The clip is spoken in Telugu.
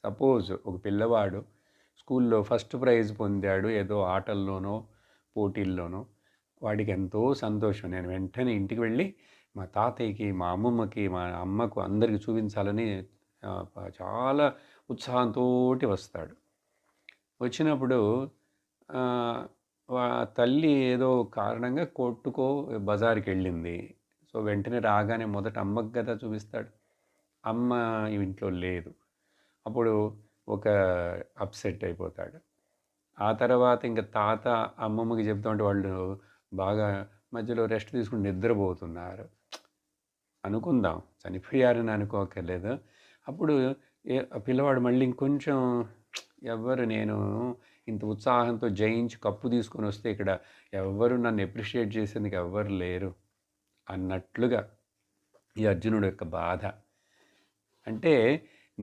సపోజ్ ఒక పిల్లవాడు స్కూల్లో ఫస్ట్ ప్రైజ్ పొందాడు ఏదో ఆటల్లోనో, పోటీల్లోనో. వాడికి ఎంతో సంతోషం. నేను వెంటనే ఇంటికి వెళ్ళి మా తాతయ్యకి, మా అమ్మమ్మకి, మా అమ్మకు అందరికి చూపించాలని చాలా ఉత్సాహంతోటి వస్తాడు. వచ్చినప్పుడు ఆహ్, వా తల్లి ఏదో కారణంగా కొట్టుకో బజార్‌కెళ్ళింది. సో, వెంటనే రాగానే మొదట అమ్మకి గదా చూపిస్తాడు. అమ్మ ఇంట్లో లేదు. అప్పుడు ఒక అప్‌సెట్ అయిపోతాడు. ఆ తర్వాత ఇంక తాత, అమ్మమ్మకి చెప్తా ఉంటే వాళ్ళు బాగా మధ్యలో రెస్ట్ తీసుకొని నిద్రపోతున్నారు. అనుకుందాం చనిపోయారని అనుకోక్కర్లేదు. అప్పుడు ఆ పిల్లవాడు మళ్ళీ ఇంకొంచెం ఎవ్వరు నేను ఇంత ఉత్సాహంతో జయించి కప్పు తీసుకొనొస్తే ఇక్కడ ఎవ్వరు నన్ను అప్రిషియేట్ చేసేందుకు ఎవ్వరు లేరు అన్నట్లుగా ఈ అర్జునుడి యొక్క బాధ. అంటే